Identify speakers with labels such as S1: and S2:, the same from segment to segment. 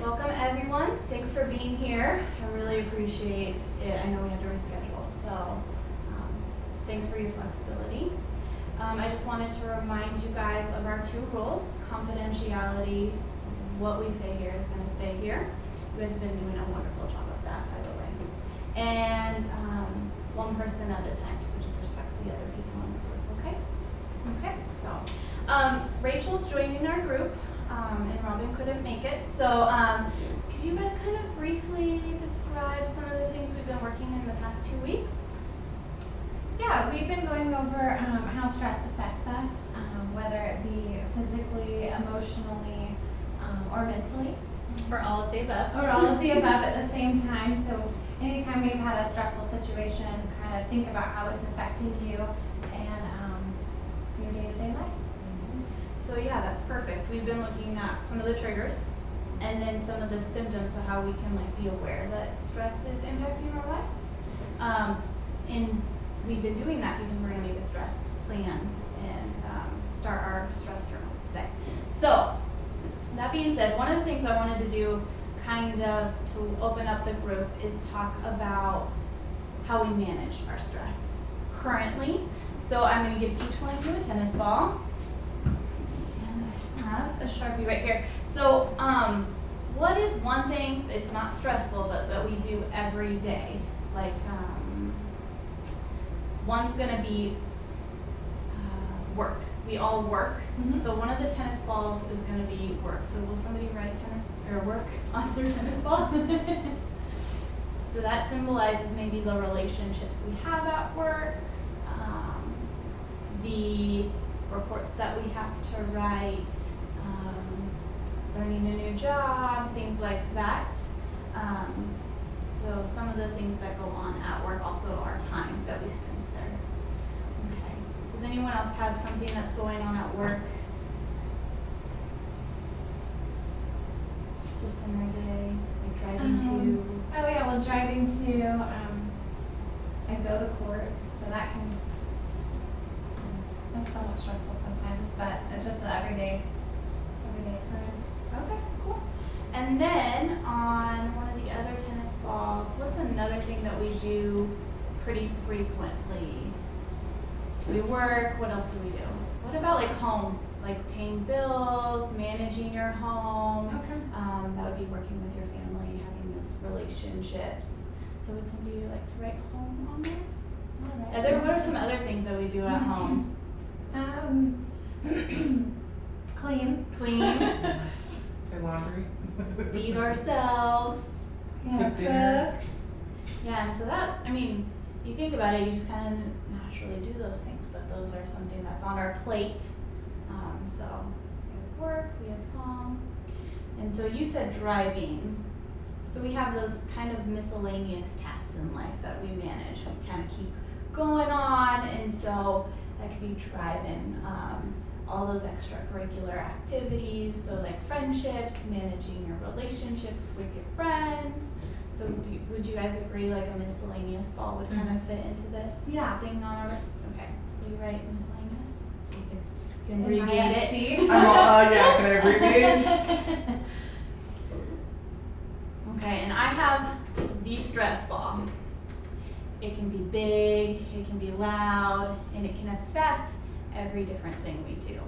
S1: Welcome everyone. Thanks for being here. I really appreciate it. I know we had to reschedule, so thanks for your flexibility. I just wanted to remind you guys of our 2 rules. Confidentiality, what we say here is going to stay here. You guys have been doing a wonderful job of that, by the way. And 1 person at a time, so just respect the other people in the group, okay? Okay, so Rachel's joining our group, and Robin couldn't make it. So could you guys kind of briefly describe some of the things we've been working in the past 2 weeks?
S2: Yeah, we've been going over how stress affects us, whether it be physically, emotionally, or mentally.
S1: Or all of the above.
S2: Or all of the above at the same time. So anytime we've had a stressful situation, kind of think about how it's affecting you and your day-to-day life.
S1: So yeah, that's perfect. We've been looking at some of the triggers and then some of the symptoms, so how we can be aware that stress is impacting our life. And we've been doing that because we're going to make a stress plan and start our stress journal today. So that being said, one of the things I wanted to do kind of to open up the group is talk about how we manage our stress currently. So I'm going to give each one of you a tennis ball. And I have a Sharpie right here. So what is one thing that's not stressful but that we do every day? Like one's going to be work. We all work. Mm-hmm. So one of the tennis balls is going to be work. So will somebody write tennis or work on their tennis ball? So that symbolizes maybe the relationships we have at work, the reports that we have to write, learning a new job, things like that. So some of the things that go on at work, also our time that we spend there. Okay. Does anyone else have something that's going on at work? Just in their day, like driving to?
S2: Oh yeah, well driving to, I go to court, so that can, that's somewhat stressful sometimes, but it's just an everyday occurrence.
S1: Okay, cool. And then on one of the other tennis balls, what's another thing that we do pretty frequently? We work, what else do we do? What about like home? Like paying bills, managing your home.
S2: Okay.
S1: That would be working with your family, having those relationships. So would somebody like to write home on those? All right. What are some other things that we do at home?
S2: Clean.
S3: Say laundry.
S1: Feed ourselves.
S2: Yeah, cook.
S1: Yeah, and so that, I mean, you think about it, you just kind of naturally do those things, but those are something that's on our plate. So we have work, we have home. And so you said driving. So we have those kind of miscellaneous tasks in life that we manage. We kind of keep going on, and so that could be driving. All those extracurricular activities, so like friendships, managing your relationships with your friends. So would you guys agree like a miscellaneous ball would kind of fit into this?
S2: Yeah.
S1: Thing on our, okay, will you write miscellaneous? You can abbreviate it.
S3: Yeah, can I abbreviate?
S1: Okay, and I have the stress ball. It can be big, it can be loud, and it can affect every different thing we do.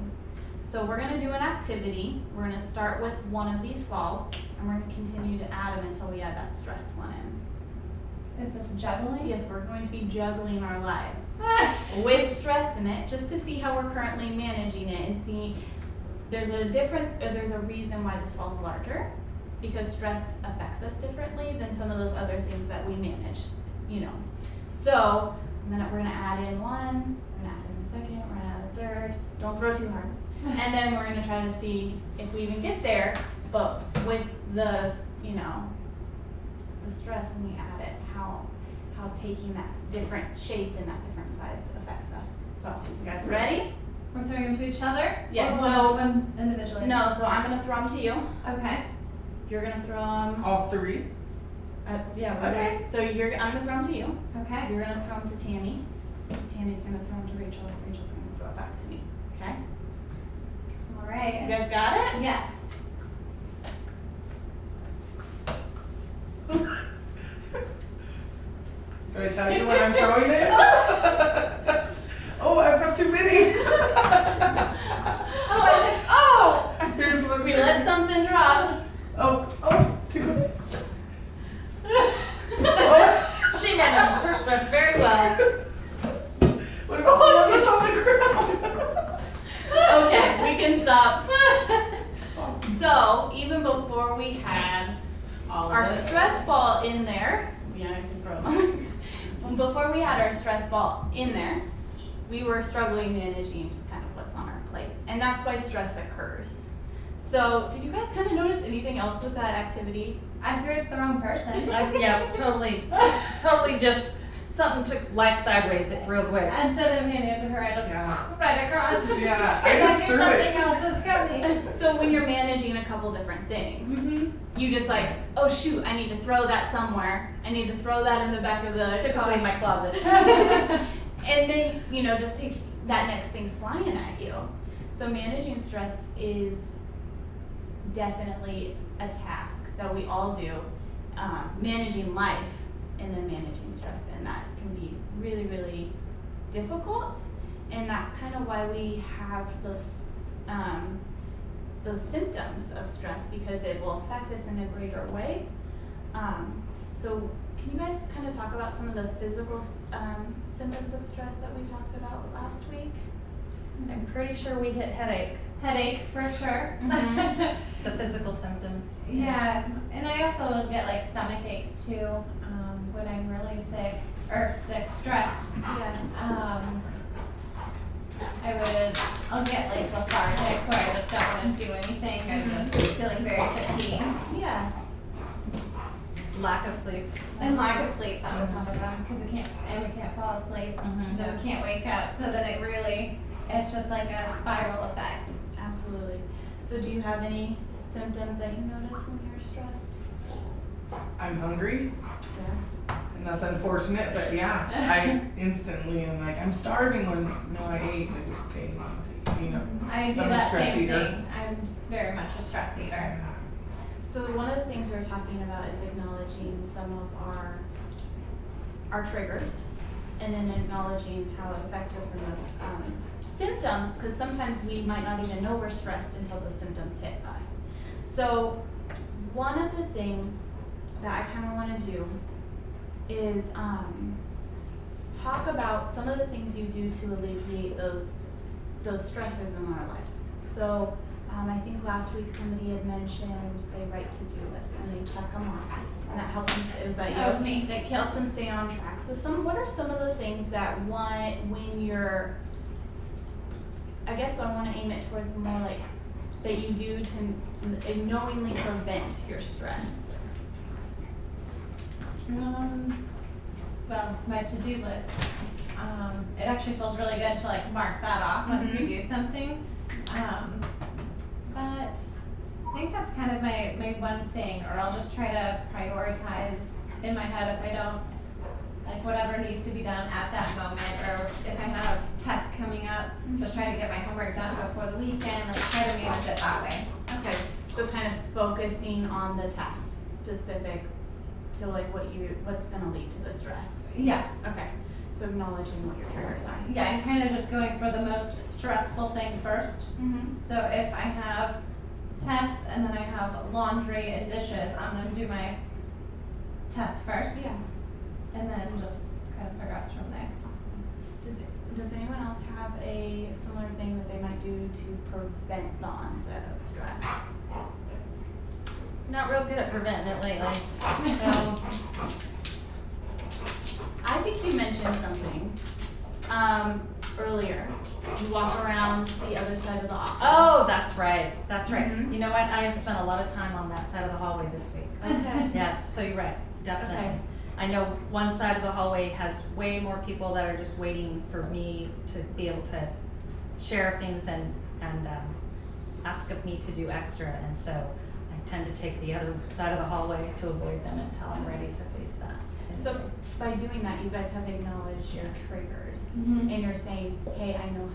S1: So we're going to do an activity. We're going to start with one of these balls, and we're going to continue to add them until we add that stress one in.
S2: Is this juggling?
S1: Yes, we're going to be juggling our lives with stress in it, just to see how we're currently managing it and see there's a difference, or there's a reason why this ball's larger, because stress affects us differently than some of those other things that we manage, you know. So we're going to add in one, we're going to add in the second, we're going to add a third. Don't throw too hard. And then we're going to try to see if we even get there, but with the, you know, the stress when we add it, how taking that different shape and that different size affects us. So, you guys ready?
S2: We're throwing them to each other?
S1: Yes.
S2: Or
S1: So
S2: one individually?
S1: No, so I'm going to throw them to you.
S2: Okay.
S1: You're going to throw them.
S3: All 3?
S1: Yeah.
S3: Okay.
S1: So I'm going to throw them to you.
S2: Okay.
S1: You're going to throw them to Tammy. Tammy's going to throw them to Rachel. Rachel's going to throw it back to me. Okay?
S2: All right.
S1: You guys got it?
S2: Yes.
S3: Do I tell you when I'm throwing it? Oh, I've got too many.
S1: Oh!
S3: Here's one.
S1: We let something drop.
S3: Oh, too many.
S4: She manages her stress very well.
S3: What about the one that's on the ground?
S1: Okay, we can stop. So, even before we had
S4: All
S1: our
S4: of it.
S1: stress ball in there, yeah, I can throw them. Before we had our stress ball in there, we were struggling managing just kind of what's on our plate. And that's why stress occurs. So, did you guys kind of notice anything else with that activity?
S2: I threw it to the wrong person.
S4: Yeah, totally just something took life sideways real quick.
S2: Instead of handing it to her, I just
S3: Yeah.
S2: right across.
S3: Yeah, I
S2: It's
S3: just
S2: like
S3: threw
S2: something
S3: it.
S2: else was coming.
S1: So when you're managing a couple different things, you just like, oh shoot, I need to throw that somewhere. I need to throw that in the back of the
S4: Typically in my closet.
S1: And then, you know, just take that next thing's flying at you. So managing stress is definitely a task that we all do. Managing life and then managing stress, and that can be really, really difficult. And that's kind of why we have those symptoms of stress, because it will affect us in a greater way. So can you guys kind of talk about some of the physical symptoms of stress that we talked about last week?
S4: I'm pretty sure we hit headache,
S2: Headache for sure.
S1: Mhm.
S4: the physical symptoms.
S2: Yeah, and I also will get like stomach aches too when I'm really stressed.
S1: Yeah.
S2: I'll get like lethargic where I just don't want to do anything. I'm just feeling very fatigued.
S1: Yeah.
S4: Lack of sleep.
S2: And lack of sleep, that was one of them, because we can't fall asleep,
S4: Mhm.
S2: then we can't wake up, so then it's just like a spiral effect.
S1: Absolutely. So do you have any symptoms that you notice when you're stressed?
S3: I'm hungry,
S1: Yeah.
S3: and that's unfortunate, but yeah, I instantly am like, I'm starving when, no, I ate, but it's okay, you know.
S2: I do
S3: I'm a
S2: that
S3: stress
S2: same
S3: eater.
S2: thing, I'm very much a stress eater.
S1: So one of the things we were talking about is acknowledging some of our triggers, and then acknowledging how it affects us in those symptoms, because sometimes we might not even know we're stressed until those symptoms hit us. So one of the things that I kind of want to do is talk about some of the things you do to alleviate those stressors in our lives. So I think last week somebody had mentioned they write to-do lists and they check them off, and that helps them. It was that
S2: That was me.
S1: That helps them stay on track. So what are some of the things that when you're, I guess I want to aim it towards more like that you do to knowingly prevent your stress?
S2: Well, my to-do list, it actually feels really good to like mark that off once you do something. But I think that's kind of my one thing, or I'll just try to prioritize in my head if I don't, like whatever needs to be done at that moment, or if I have tests coming up, just try to get my homework done before the weekend, like try to manage it that way.
S1: Okay, so kind of focusing on the task specific to like what's going to lead to the stress.
S2: Yeah.
S1: Okay, so acknowledging what your triggers are.
S2: Yeah, I'm kind of just going for the most stressful thing first. So if I have tests and then I have laundry and dishes, I'm going to do my tests first,
S1: Yeah.
S2: and then just kind of progress from there.
S1: Does anyone else have a similar thing that they might do to prevent the onset of stress?
S4: Not real good at preventing it lately. No.
S1: I think you mentioned something earlier. You walk around the other side of the office.
S4: Oh, that's right. That's right.
S1: Mhm.
S4: You know what? I have spent a lot of time on that side of the hallway this week.
S1: Okay.
S4: Yes, so you're right. Definitely.
S1: Okay.
S4: I know one side of the hallway has way more people that are just waiting for me to be able to share things and ask of me to do extra, and so I tend to take the other side of the hallway to avoid them until I'm ready to face that.
S1: So by doing that, you guys have acknowledged your triggers,
S2: Mhm.
S1: and you're saying, "Hey, I know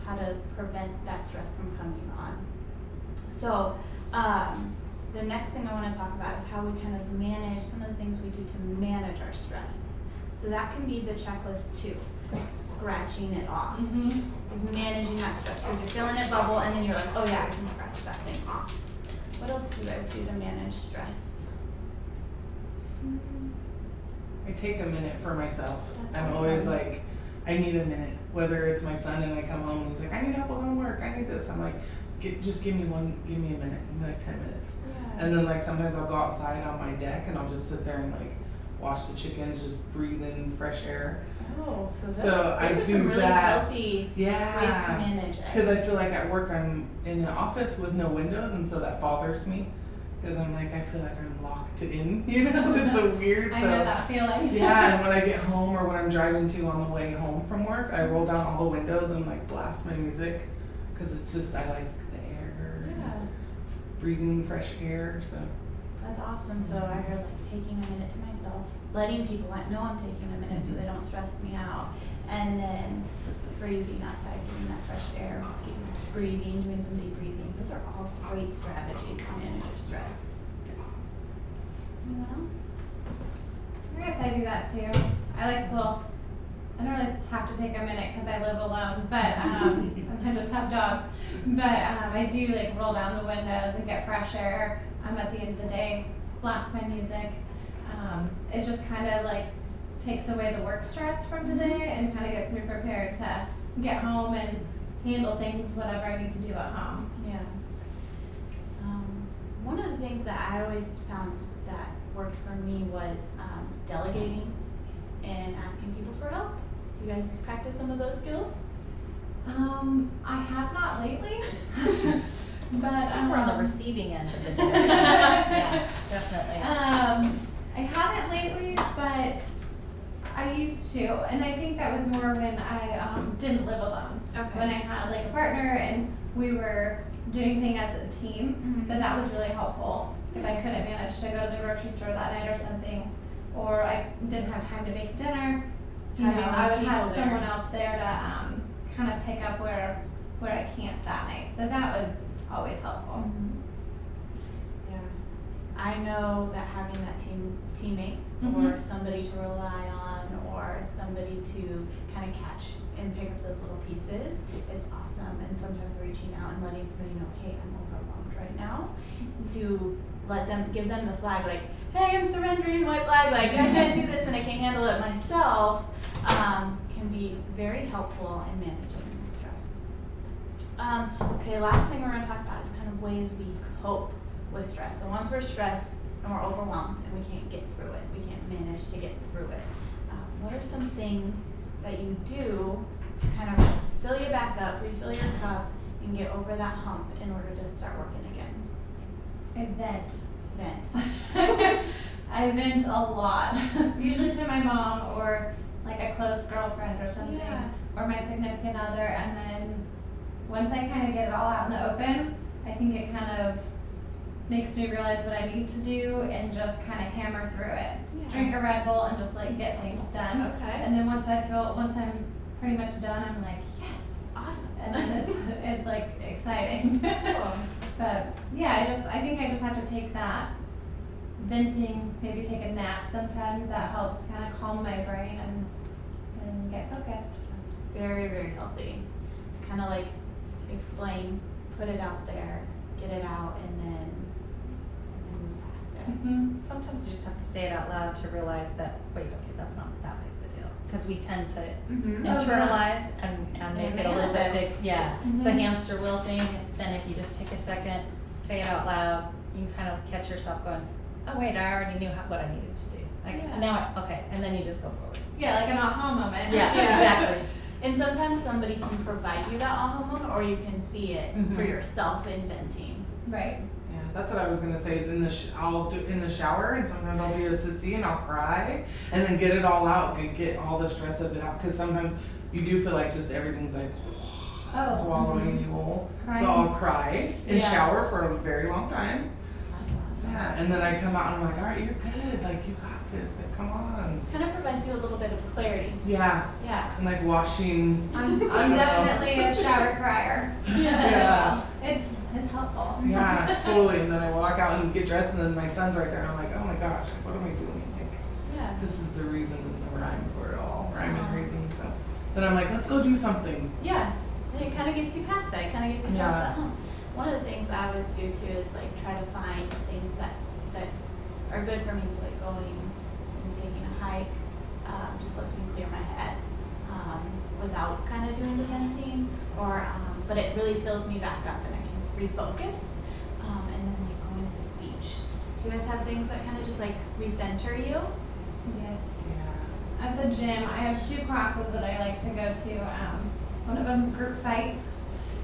S1: how to prevent that stress from coming on." So the next thing I want to talk about is how we kind of manage some of the things we do to manage our stress. So that can be the checklist too, scratching it off. Is managing that stress, because you're feeling it bubble and then you're like, oh yeah, I can scratch that thing off. What else do you guys do to manage stress?
S3: I take a minute for myself.
S1: That's
S3: I'm
S1: awesome.
S3: always like, I need a minute. Whether it's my son and I come home and he's like, I need help with homework, I need this. I'm like, just give me a minute, give me like 10 minutes.
S1: Yeah.
S3: And then like sometimes I'll go outside on my deck and I'll just sit there and like watch the chickens, just breathe in fresh air.
S1: Oh, so
S3: So
S1: those
S3: I
S1: are
S3: do
S1: some really
S3: that.
S1: healthy
S3: Yeah.
S1: ways to manage it.
S3: Because I feel like at work I'm in an office with no windows, and so that bothers me. Because I'm like, I feel like I'm locked in, you know? It's so weird.
S2: I
S3: So
S2: know that feeling.
S3: yeah, and when I get home or when I'm driving to on the way home from work, I roll down all the windows and like blast my music. Because it's just, I like the air, and
S1: Yeah,
S3: breathing fresh air, so.
S1: that's awesome. So I heard like taking a minute to myself, letting people know I'm taking a minute so they don't stress me out, and then breathing outside, getting that fresh air, breathing, doing some deep breathing. Those are all great strategies to manage your stress. Anyone else?
S2: I guess I do that too. I like to, well, I don't really have to take a minute because I live alone, but, and I just have dogs. But I do like roll down the windows and get fresh air. At the end of the day, blast my music. It just kind of like takes away the work stress from the day and kind of gets me prepared to get home and handle things, whatever I need to do at home.
S1: Yeah. One of the things that I always found that worked for me was delegating and asking people for help. Do you guys practice some of those skills?
S2: I have not lately, but
S4: We're on the receiving end of the day. Yeah, definitely.
S2: I haven't lately, but I used to, and I think that was more when I didn't live alone.
S1: Okay.
S2: When I had like a partner and we were doing things as a team,
S1: Mhm.
S2: so that was really helpful. If I couldn't manage to go to the grocery store that night or something, or I didn't have time to make dinner, you know,
S1: Having
S2: I
S1: those
S2: would have
S1: people there.
S2: someone else there to kind of pick up where I camped that night. So that was always helpful.
S1: Yeah. I know that having that teammate or somebody to rely on or somebody to kind of catch and pick up those little pieces is awesome. And sometimes reaching out and letting somebody know, hey, I'm overwhelmed right now, to give them the flag, like, hey, I'm surrendering, white flag, like, I can't do this and I can't handle it myself, can be very helpful in managing stress. Okay, last thing we're going to talk about is kind of ways we cope with stress. So once we're stressed and we're overwhelmed and we can't get through it, we can't manage to get through it, what are some things that you do to kind of fill you back up, refill your cup, and get over that hump in order to start working again?
S2: I vent.
S1: Vent.
S2: I vent a lot, usually to my mom or like a close girlfriend or something,
S1: Yeah.
S2: or my significant other, and then once I kind of get it all out in the open, I think it kind of makes me realize what I need to do and just kind of hammer through it.
S1: Yeah.
S2: Drink a Red Bull and just like get things done.
S1: Okay.
S2: And then once I'm pretty much done, I'm like, yes.
S1: Awesome.
S2: And then it's like exciting.
S1: Cool.
S2: But yeah, I think I just have to take that venting, maybe take a nap sometimes. That helps kind of calm my brain and get focused.
S1: That's very, very healthy. Kind of like explain, put it out there, get it out, and then move past it.
S2: Mm-hmm.
S4: Sometimes you just have to say it out loud to realize that, wait, okay, that's not that big of a deal. Because we tend to
S1: Mm-hmm.
S4: internalize and make it a little bit big. Yeah, it's a
S2: Mhm.
S4: hamster wheel thing. Then if you just take a second, say it out loud, you can kind of catch yourself going, oh wait, I already knew what I needed to do. Like,
S1: Yeah.
S4: now okay, and then you just go forward.
S2: Yeah, like an aha moment.
S4: Yeah,
S1: Yeah.
S4: exactly.
S1: And sometimes somebody can provide you that aha moment, or you can see it for
S3: Mhm.
S1: yourself in venting.
S2: Right.
S3: Yeah, that's what I was gonna say. Is I'll do in the shower, and sometimes I'll be a sissy and I'll cry, and then get it all out, get all the stress of it out. Because sometimes you do feel like just everything's like
S2: Oh.
S3: swallowing you whole.
S2: Crying.
S3: So I'll cry in
S1: Yeah.
S3: shower for a very long time.
S1: That's awesome.
S3: Yeah, and then I come out and I'm like, all right, you're good. Like you got this. Like come on.
S1: Kind of provides you a little bit of clarity.
S3: Yeah,
S1: Yeah.
S3: and like washing.
S2: I'm
S3: I don't know.
S2: definitely a shower crier.
S3: Yeah.
S2: It's helpful.
S3: Yeah, totally. And then I walk out and get dressed, and then my son's right there, and I'm like, oh my gosh, what am I doing? Like,
S1: Yeah.
S3: this is the reason and the rhyme for it all, rhyme and reason, so. Then I'm like, let's go do something.
S1: Yeah, it kind of gets you past that. It kind of gets you
S3: Yeah.
S1: past that hump. One of the things I always do too is like try to find things that are good for me. So like going and taking a hike just lets me clear my head without kind of doing the venting, or but it really fills me back up and I can refocus. And then like going to the beach. Do you guys have things that kind of just like recenter you?
S2: Yes.
S3: Yeah.
S2: At the gym, I have 2 classes that I like to go to. One of them is group fight.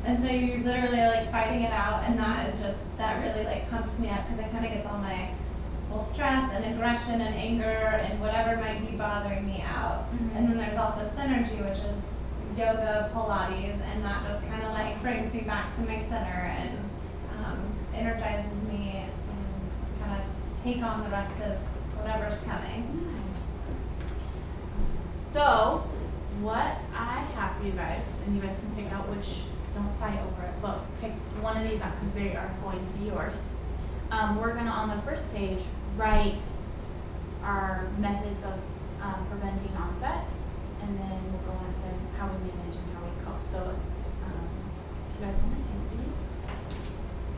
S2: And so you literally are like fighting it out, and that really like pumps me up because it kind of gets all my stress and aggression and anger and whatever might be bothering me out.
S1: Mhm.
S2: And then there's also synergy, which is yoga, Pilates, and that just kind of like brings me back to my center and energizes me and kind of take on the rest of whatever's coming.
S1: So, what I have for you guys, and you guys can pick out which, don't fight over it, but pick one of these out because they are going to be yours. We're going to, on the first page, write our methods of preventing onset, and then we'll go on to how we manage and how we cope. So, if you guys want to take these,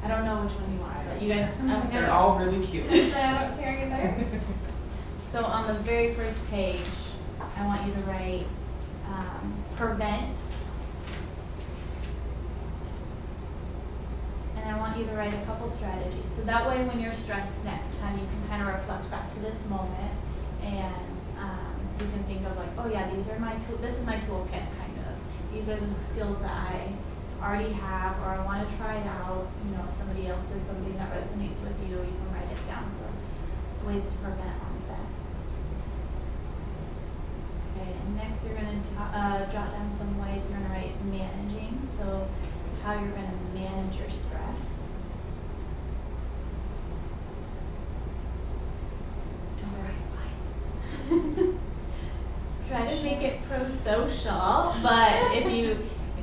S1: I don't know which one you want, but you guys,
S3: They're all really cute.
S2: Actually, I don't care either.
S1: So on the very first page, I want you to write prevent, and I want you to write a couple strategies. So that way when you're stressed next time, you can kind of reflect back to this moment, and you can think of like, oh yeah, these are my this is my toolkit kind of. These are the skills that I already have, or I want to try it out. You know, if somebody else said something that resonates with you, you can write it down. So ways to prevent onset. Okay, and next you're going to jot down some ways you're going to write managing. So how you're going to manage your stress. Don't write why. Try to make it pro-social, but if you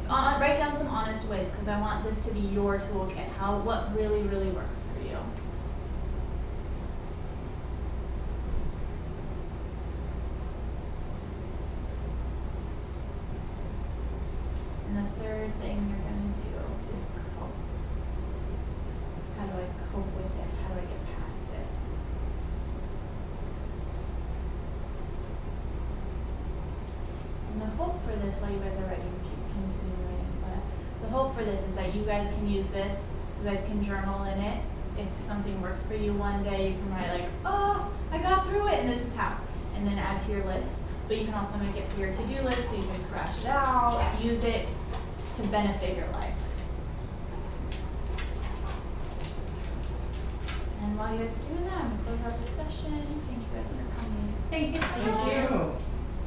S1: write down some honest ways, because I want this to be your toolkit. What really, really works for you. And the third thing you're going to do is cope. How do I cope with it? How do I get past it? And the hope for this, while you guys are writing, keep continuing, but the hope for this is that you guys can use this, you guys can journal in it. If something works for you one day, you can write like, oh, I got through it, and this is how. And then add to your list. But you can also make it for your to-do list, so you can scratch it out, use it to benefit your life. And while you guys are doing that, I'm going to close out the session. Thank you guys for coming.
S2: Thank you.
S3: Thank you.